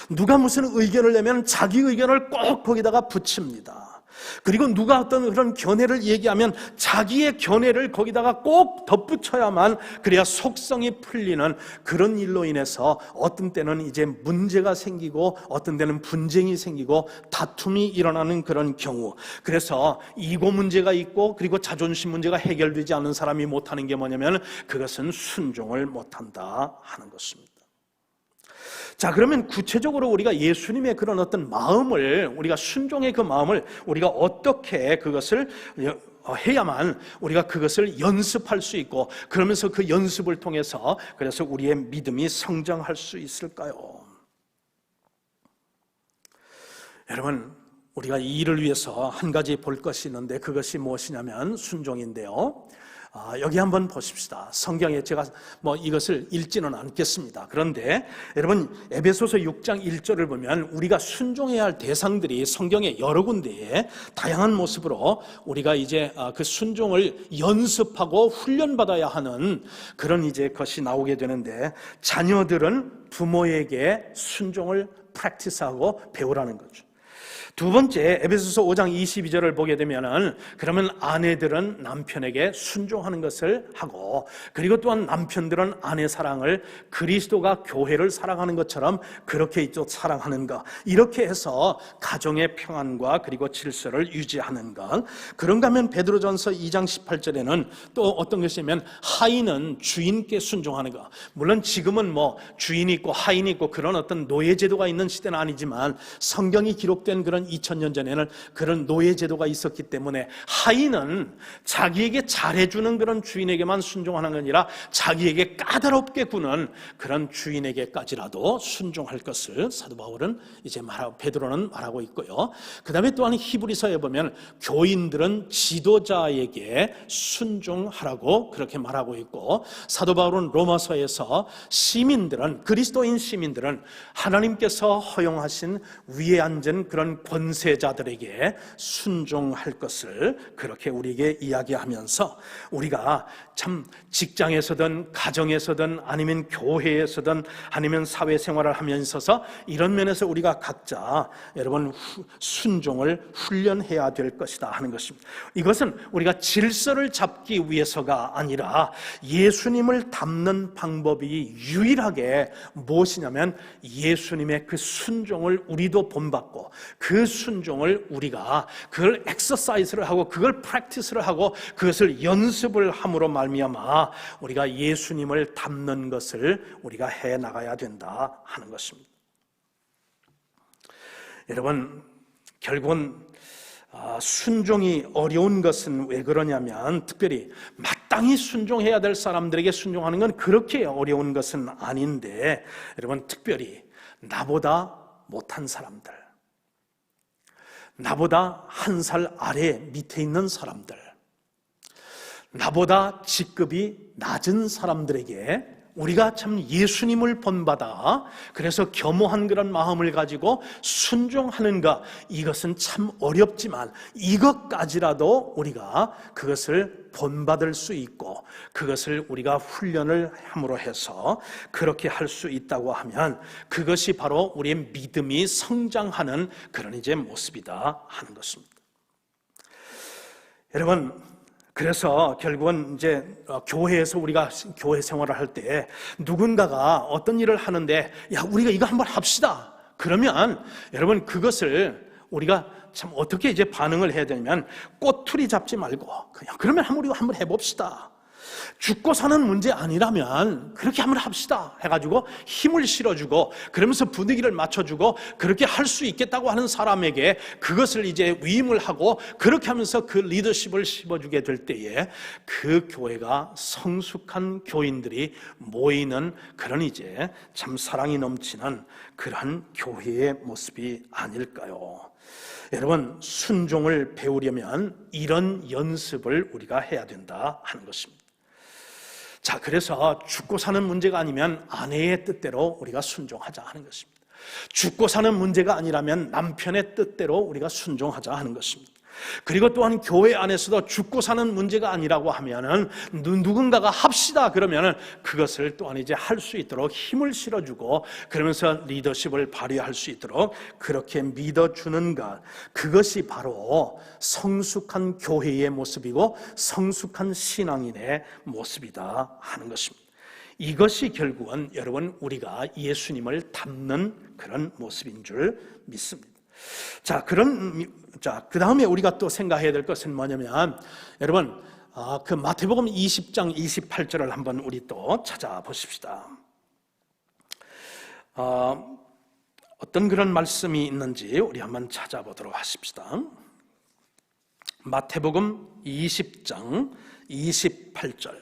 Speaker 1: 누가 무슨 의견을 내면 자기 의견을 꼭 거기다가 붙입니다. 그리고 누가 어떤 그런 견해를 얘기하면 자기의 견해를 거기다가 꼭 덧붙여야만 그래야 속성이 풀리는 그런 일로 인해서 어떤 때는 이제 문제가 생기고 어떤 때는 분쟁이 생기고 다툼이 일어나는 그런 경우, 그래서 이고 문제가 있고 그리고 자존심 문제가 해결되지 않는 사람이 못하는 게 뭐냐면 그것은 순종을 못한다 하는 것입니다. 자, 그러면 구체적으로 우리가 예수님의 그런 어떤 마음을, 우리가 순종의 그 마음을 우리가 어떻게 그것을 해야만 우리가 그것을 연습할 수 있고, 그러면서 그 연습을 통해서 그래서 우리의 믿음이 성장할 수 있을까요? 여러분, 우리가 이 일을 위해서 한 가지 볼 것이 있는데, 그것이 무엇이냐면 순종인데요. 여기 한번 보십시다. 성경에 제가 이것을 읽지는 않겠습니다. 그런데 여러분, 에베소서 6장 1절을 보면 우리가 순종해야 할 대상들이 성경의 여러 군데에 다양한 모습으로 우리가 이제 그 순종을 연습하고 훈련받아야 하는 그런 이제 것이 나오게 되는데, 자녀들은 부모에게 순종을 프랙티스하고 배우라는 거죠. 두 번째, 에베소서 5장 22절을 보게 되면은, 그러면 아내들은 남편에게 순종하는 것을 하고, 그리고 또한 남편들은 아내 사랑을 그리스도가 교회를 사랑하는 것처럼 그렇게 또 사랑하는 것, 이렇게 해서 가정의 평안과 그리고 질서를 유지하는 것. 그런가 하면 베드로전서 2장 18절에는 또 어떤 것이냐면, 하인은 주인께 순종하는 것. 물론 지금은 주인이 있고 하인이 있고 그런 어떤 노예제도가 있는 시대는 아니지만, 성경이 기록된 그런 2000년 전에는 그런 노예제도가 있었기 때문에 하인은 자기에게 잘해주는 그런 주인에게만 순종하는 게 아니라 자기에게 까다롭게 구는 그런 주인에게까지라도 순종할 것을 사도 바울은 이제 베드로는 말하고 있고요. 그 다음에 또한 히브리서에 보면 교인들은 지도자에게 순종하라고 그렇게 말하고 있고, 사도 바울은 로마서에서 시민들은, 그리스도인 시민들은 하나님께서 허용하신 위에 앉은 그런 권세자들에게 순종할 것을 그렇게 우리에게 이야기하면서, 우리가 참 직장에서든 가정에서든 아니면 교회에서든 아니면 사회생활을 하면서 이런 면에서 우리가 각자 여러분 순종을 훈련해야 될 것이다 하는 것입니다. 이것은 우리가 질서를 잡기 위해서가 아니라 예수님을 닮는 방법이 유일하게 무엇이냐면, 예수님의 그 순종을 우리도 본받고 그 순종을 우리가 그걸 엑서사이즈를 하고 그걸 프랙티스를 하고 그것을 연습을 함으로 말미암아 우리가 예수님을 닮는 것을 우리가 해 나가야 된다 하는 것입니다. 여러분, 결국은 순종이 어려운 것은 왜 그러냐면, 특별히 마땅히 순종해야 될 사람들에게 순종하는 건 그렇게 어려운 것은 아닌데, 여러분, 특별히 나보다 못한 사람들, 나보다 한 살 아래 밑에 있는 사람들, 나보다 직급이 낮은 사람들에게 우리가 참 예수님을 본받아 그래서 겸허한 그런 마음을 가지고 순종하는 것, 이것은 참 어렵지만 이것까지라도 우리가 그것을 본받을 수 있고 그것을 우리가 훈련을 함으로 해서 그렇게 할 수 있다고 하면, 그것이 바로 우리의 믿음이 성장하는 그런 이제 모습이다 하는 것입니다. 여러분, 그래서 결국은 이제 교회에서 우리가 교회 생활을 할 때 누군가가 어떤 일을 하는데, 야, 우리가 이거 한번 합시다. 그러면 여러분, 그것을 우리가 참 어떻게 이제 반응을 해야 되냐면, 꼬투리 잡지 말고 그냥 그러면 우리가 한번 해봅시다. 죽고 사는 문제 아니라면 그렇게 한번 합시다 해가지고 힘을 실어주고 그러면서 분위기를 맞춰주고 그렇게 할 수 있겠다고 하는 사람에게 그것을 이제 위임을 하고 그렇게 하면서 그 리더십을 씹어주게 될 때에 그 교회가 성숙한 교인들이 모이는 그런 이제 참 사랑이 넘치는 그러한 교회의 모습이 아닐까요? 여러분, 순종을 배우려면 이런 연습을 우리가 해야 된다 하는 것입니다. 자, 그래서 죽고 사는 문제가 아니면 아내의 뜻대로 우리가 순종하자 하는 것입니다. 죽고 사는 문제가 아니라면 남편의 뜻대로 우리가 순종하자 하는 것입니다. 그리고 또한 교회 안에서도 죽고 사는 문제가 아니라고 하면은 누군가가 합시다 그러면은 그것을 또한 이제 할 수 있도록 힘을 실어주고 그러면서 리더십을 발휘할 수 있도록 그렇게 믿어주는 것, 그것이 바로 성숙한 교회의 모습이고 성숙한 신앙인의 모습이다 하는 것입니다. 이것이 결국은 여러분 우리가 예수님을 닮는 그런 모습인 줄 믿습니다. 그 다음에 우리가 또 생각해야 될 것은 뭐냐면, 여러분, 그 마태복음 20장 28절을 한번 우리 또 찾아보십시다. 어떤 그런 말씀이 있는지 우리 한번 찾아보도록 하십시다. 마태복음 20장 28절.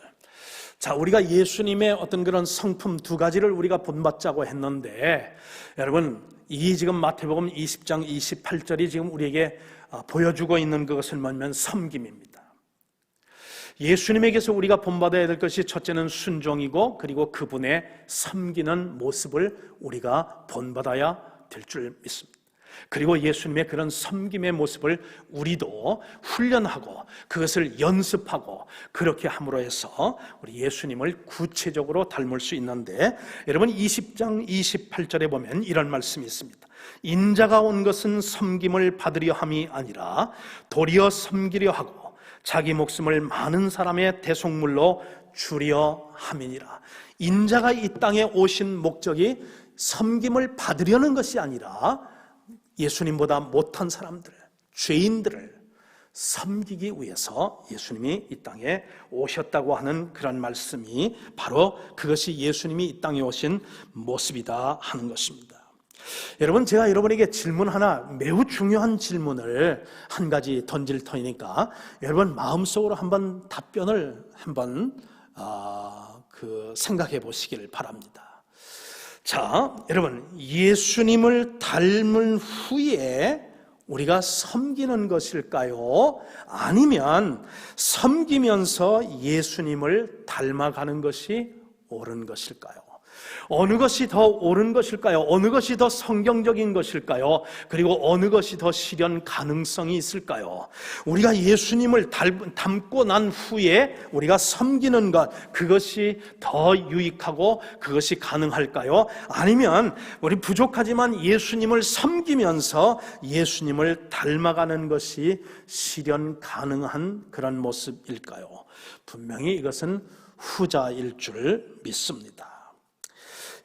Speaker 1: 자, 우리가 예수님의 어떤 그런 성품 두 가지를 우리가 본받자고 했는데, 여러분, 이 지금 마태복음 20장 28절이 지금 우리에게 보여주고 있는 그것은 뭐냐면 섬김입니다. 예수님에게서 우리가 본받아야 될 것이 첫째는 순종이고, 그리고 그분의 섬기는 모습을 우리가 본받아야 될 줄 믿습니다. 그리고 예수님의 그런 섬김의 모습을 우리도 훈련하고 그것을 연습하고 그렇게 함으로 해서 우리 예수님을 구체적으로 닮을 수 있는데, 여러분 20장 28절에 보면 이런 말씀이 있습니다. 인자가 온 것은 섬김을 받으려 함이 아니라 도리어 섬기려 하고 자기 목숨을 많은 사람의 대속물로 주려 함이니라. 인자가 이 땅에 오신 목적이 섬김을 받으려는 것이 아니라 예수님보다 못한 사람들, 죄인들을 섬기기 위해서 예수님이 이 땅에 오셨다고 하는 그런 말씀이 바로 그것이 예수님이 이 땅에 오신 모습이다 하는 것입니다. 여러분, 제가 여러분에게 질문 하나, 매우 중요한 질문을 한 가지 던질 터이니까 여러분 마음속으로 한번 답변을 한번 생각해 보시기를 바랍니다. 자, 여러분, 예수님을 닮은 후에 우리가 섬기는 것일까요? 아니면 섬기면서 예수님을 닮아가는 것이 옳은 것일까요? 어느 것이 더 옳은 것일까요? 어느 것이 더 성경적인 것일까요? 그리고 어느 것이 더 실현 가능성이 있을까요? 우리가 예수님을 닮고 난 후에 우리가 섬기는 것, 그것이 더 유익하고 그것이 가능할까요? 아니면 우리 부족하지만 예수님을 섬기면서 예수님을 닮아가는 것이 실현 가능한 그런 모습일까요? 분명히 이것은 후자일 줄 믿습니다.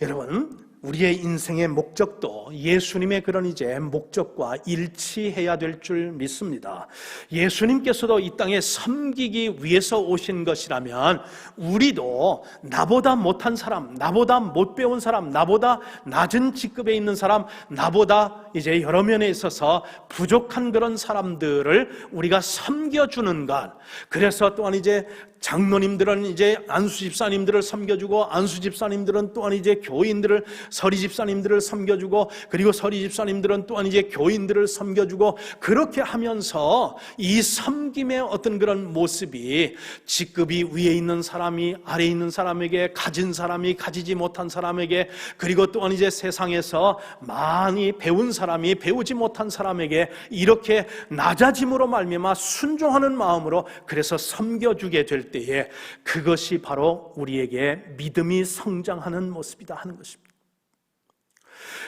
Speaker 1: 여러분, 우리의 인생의 목적도 예수님의 그런 이제 목적과 일치해야 될 줄 믿습니다. 예수님께서도 이 땅에 섬기기 위해서 오신 것이라면 우리도 나보다 못한 사람, 나보다 못 배운 사람, 나보다 낮은 직급에 있는 사람, 나보다 이제 여러 면에 있어서 부족한 그런 사람들을 우리가 섬겨주는 것. 그래서 또한 이제 장로님들은 이제 안수 집사님들을 섬겨주고, 안수 집사님들은 또한 이제 교인들을, 서리 집사님들을 섬겨주고, 그리고 서리 집사님들은 또한 이제 교인들을 섬겨주고, 그렇게 하면서 이 섬김의 어떤 그런 모습이 직급이 위에 있는 사람이 아래에 있는 사람에게, 가진 사람이 가지지 못한 사람에게, 그리고 또한 이제 세상에서 많이 배운 사람이 배우지 못한 사람에게 이렇게 낮아짐으로 말미암아 순종하는 마음으로 그래서 섬겨주게 될 때에 그것이 바로 우리에게 믿음이 성장하는 모습이다 하는 것입니다.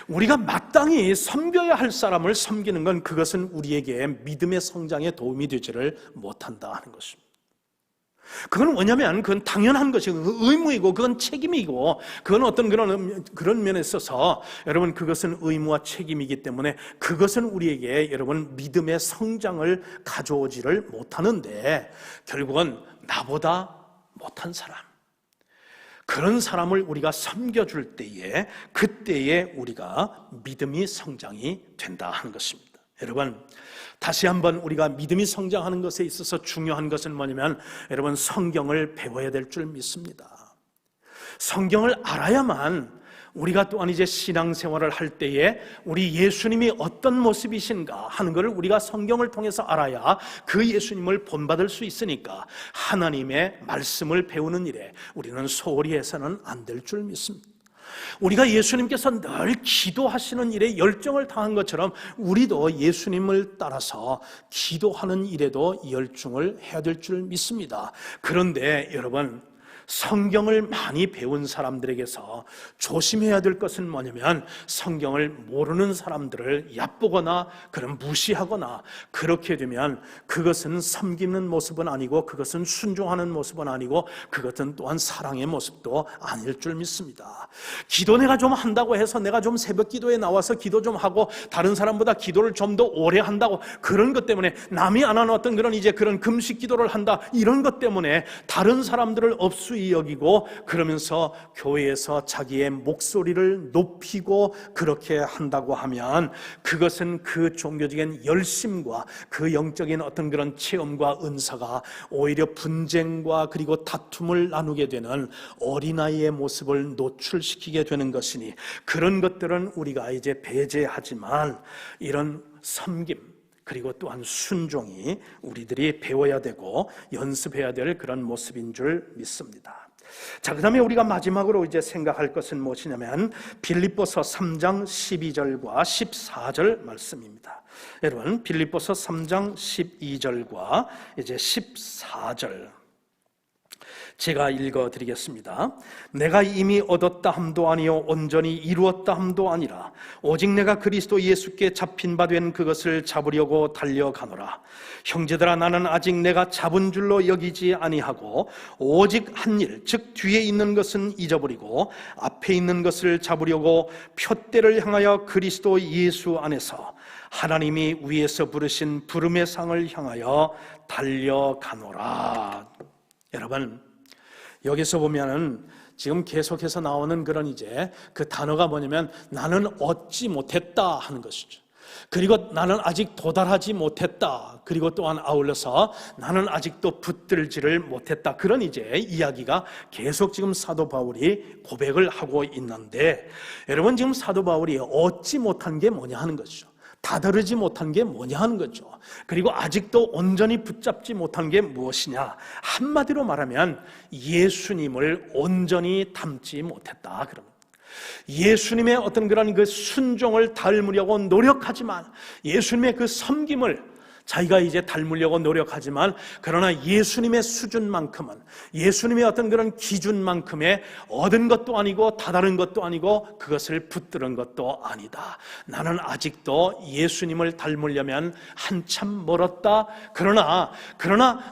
Speaker 1: 우리가 마땅히 섬겨야 할 사람을 섬기는 건 그것은 우리에게 믿음의 성장에 도움이 되지를 못한다 하는 것입니다. 그건 뭐냐면 그건 당연한 것이고 의무이고 그건 책임이고 그건 어떤 그런 면에 있어서 여러분 그것은 의무와 책임이기 때문에 그것은 우리에게 여러분 믿음의 성장을 가져오지를 못하는데, 결국은 나보다 못한 사람, 그런 사람을 우리가 섬겨줄 때에 그때에 우리가 믿음이 성장이 된다 하는 것입니다. 여러분, 다시 한번 우리가 믿음이 성장하는 것에 있어서 중요한 것은 뭐냐면 여러분 성경을 배워야 될 줄 믿습니다. 성경을 알아야만 우리가 또한 이제 신앙생활을 할 때에 우리 예수님이 어떤 모습이신가 하는 것을 우리가 성경을 통해서 알아야 그 예수님을 본받을 수 있으니까 하나님의 말씀을 배우는 일에 우리는 소홀히 해서는 안 될 줄 믿습니다. 우리가 예수님께서 늘 기도하시는 일에 열정을 다한 것처럼 우리도 예수님을 따라서 기도하는 일에도 열중을 해야 될 줄 믿습니다. 그런데 여러분, 성경을 많이 배운 사람들에게서 조심해야 될 것은 뭐냐면 성경을 모르는 사람들을 얕보거나 그런 무시하거나 그렇게 되면 그것은 섬기는 모습은 아니고 그것은 순종하는 모습은 아니고 그것은 또한 사랑의 모습도 아닐 줄 믿습니다. 기도 내가 좀 한다고 해서 내가 좀 새벽 기도에 나와서 기도 좀 하고 다른 사람보다 기도를 좀 더 오래 한다고 그런 것 때문에 남이 안 하는 어떤 그런 이제 그런 금식 기도를 한다 이런 것 때문에 다른 사람들을 업수 소중히 여기고 그러면서 교회에서 자기의 목소리를 높이고 그렇게 한다고 하면 그것은 그 종교적인 열심과 그 영적인 어떤 그런 체험과 은사가 오히려 분쟁과 그리고 다툼을 나누게 되는 어린아이의 모습을 노출시키게 되는 것이니 그런 것들은 우리가 이제 배제하지만 이런 섬김 그리고 또한 순종이 우리들이 배워야 되고 연습해야 될 그런 모습인 줄 믿습니다. 자, 그 다음에 우리가 마지막으로 이제 생각할 것은 무엇이냐면 빌립보서 3장 12절과 14절 말씀입니다. 여러분, 빌립보서 3장 12절과 이제 14절 제가 읽어드리겠습니다. 내가 이미 얻었다 함도 아니요 온전히 이루었다 함도 아니라 오직 내가 그리스도 예수께 잡힌 바 된 그것을 잡으려고 달려가노라. 형제들아, 나는 아직 내가 잡은 줄로 여기지 아니하고 오직 한 일, 즉 뒤에 있는 것은 잊어버리고 앞에 있는 것을 잡으려고 표대를 향하여 그리스도 예수 안에서 하나님이 위에서 부르신 부름의 상을 향하여 달려가노라. 여러분, 여기서 보면은 지금 계속해서 나오는 그런 이제 그 단어가 뭐냐면 나는 얻지 못했다 하는 것이죠. 그리고 나는 아직 도달하지 못했다. 그리고 또한 아울러서 나는 아직도 붙들지를 못했다. 그런 이제 이야기가 계속 지금 사도 바울이 고백을 하고 있는데 여러분, 지금 사도 바울이 얻지 못한 게 뭐냐 하는 것이죠. 다다르지 못한 게 뭐냐 하는 거죠. 그리고 아직도 온전히 붙잡지 못한 게 무엇이냐. 한마디로 말하면 예수님을 온전히 닮지 못했다. 그러면 예수님의 어떤 그런 그 순종을 닮으려고 노력하지만 예수님의 그 섬김을 자기가 이제 닮으려고 노력하지만 그러나 예수님의 수준만큼은 예수님의 어떤 그런 기준만큼의 얻은 것도 아니고 다다른 것도 아니고 그것을 붙드는 것도 아니다. 나는 아직도 예수님을 닮으려면 한참 멀었다. 그러나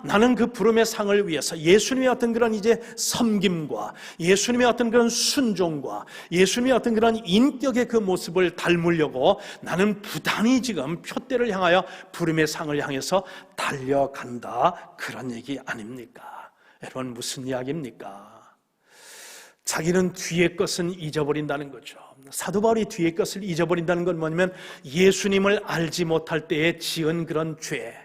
Speaker 1: 나는 그 부름의 상을 위해서 예수님의 어떤 그런 이제 섬김과 예수님의 어떤 그런 순종과 예수님의 어떤 그런 인격의 그 모습을 닮으려고 나는 부단히 지금 표대를 향하여 부름의 상을 향해서 달려간다. 그런 얘기 아닙니까? 여러분, 무슨 이야기입니까? 자기는 뒤의 것은 잊어버린다는 거죠. 사도 바울이 뒤의 것을 잊어버린다는 건 뭐냐면 예수님을 알지 못할 때에 지은 그런 죄,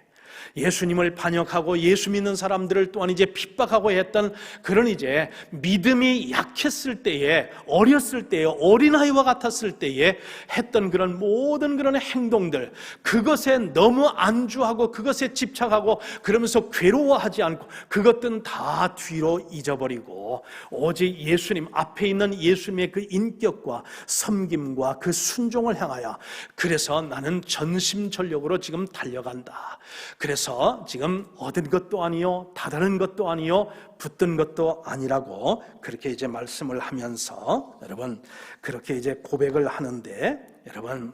Speaker 1: 예수님을 반역하고 예수 믿는 사람들을 또한 이제 핍박하고 했던 그런 이제 믿음이 약했을 때에, 어렸을 때에, 어린아이와 같았을 때에 했던 그런 모든 그런 행동들, 그것에 너무 안주하고 그것에 집착하고 그러면서 괴로워하지 않고 그것들은 다 뒤로 잊어버리고 오직 예수님 앞에 있는 예수님의 그 인격과 섬김과 그 순종을 향하여 그래서 나는 전심전력으로 지금 달려간다. 그래서 지금 얻은 것도 아니요 다다른 것도 아니요 붙든 것도 아니라고 그렇게 이제 말씀을 하면서 여러분 그렇게 이제 고백을 하는데 여러분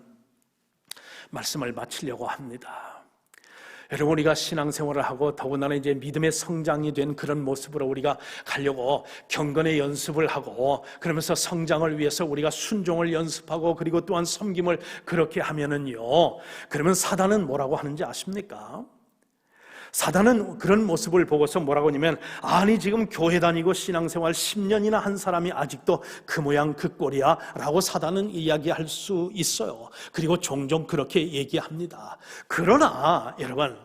Speaker 1: 말씀을 마치려고 합니다. 여러분, 우리가 신앙생활을 하고 더군다나 이제 믿음의 성장이 된 그런 모습으로 우리가 가려고 경건의 연습을 하고 그러면서 성장을 위해서 우리가 순종을 연습하고 그리고 또한 섬김을 그렇게 하면은요, 그러면 사단은 뭐라고 하는지 아십니까? 사단은 그런 모습을 보고서 뭐라고 하냐면 아니 지금 교회 다니고 신앙생활 10년이나 한 사람이 아직도 그 모양 그 꼴이야 라고 사단은 이야기할 수 있어요. 그리고 종종 그렇게 얘기합니다. 그러나 여러분,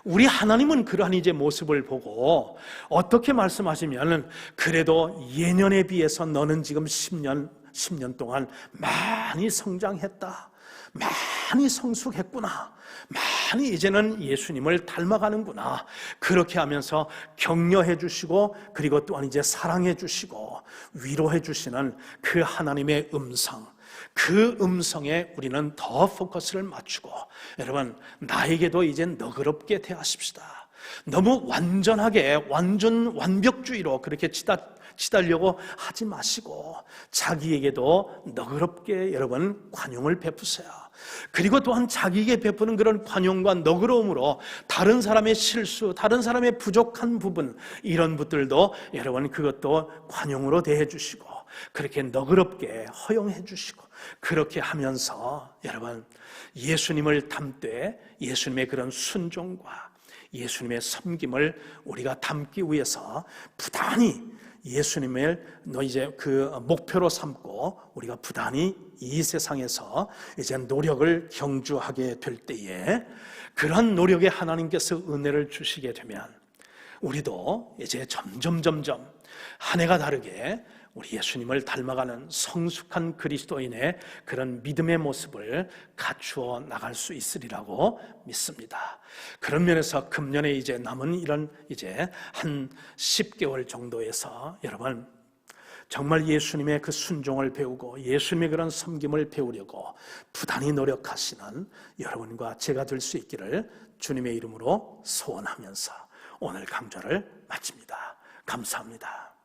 Speaker 1: 우리 하나님은 그러한 이제 모습을 보고 어떻게 말씀하시면 그래도 예년에 비해서 너는 지금 10년 동안 많이 성장했다, 많이 성숙했구나, 많이 이제는 예수님을 닮아가는구나, 그렇게 하면서 격려해 주시고 그리고 또한 이제 사랑해 주시고 위로해 주시는 그 하나님의 음성, 그 음성에 우리는 더 포커스를 맞추고 여러분 나에게도 이제 너그럽게 대하십시다. 너무 완전하게 완벽주의로 그렇게 치달려고 하지 마시고 자기에게도 너그럽게 여러분 관용을 베푸세요. 그리고 또한 자기에게 베푸는 그런 관용과 너그러움으로 다른 사람의 실수, 다른 사람의 부족한 부분, 이런 것들도 여러분 그것도 관용으로 대해 주시고 그렇게 너그럽게 허용해 주시고 그렇게 하면서 여러분 예수님을 닮되 예수님의 그런 순종과 예수님의 섬김을 우리가 담기 위해서 부단히 예수님을 이제 그 목표로 삼고 우리가 부단히 이 세상에서 이제 노력을 경주하게 될 때에 그런 노력에 하나님께서 은혜를 주시게 되면 우리도 이제 점점 한 해가 다르게 우리 예수님을 닮아가는 성숙한 그리스도인의 그런 믿음의 모습을 갖추어 나갈 수 있으리라고 믿습니다. 그런 면에서 금년에 이제 남은 이런 이제 한 10개월 정도에서 여러분 정말 예수님의 그 순종을 배우고 예수님의 그런 섬김을 배우려고 부단히 노력하시는 여러분과 제가 될 수 있기를 주님의 이름으로 소원하면서 오늘 강좌를 마칩니다. 감사합니다.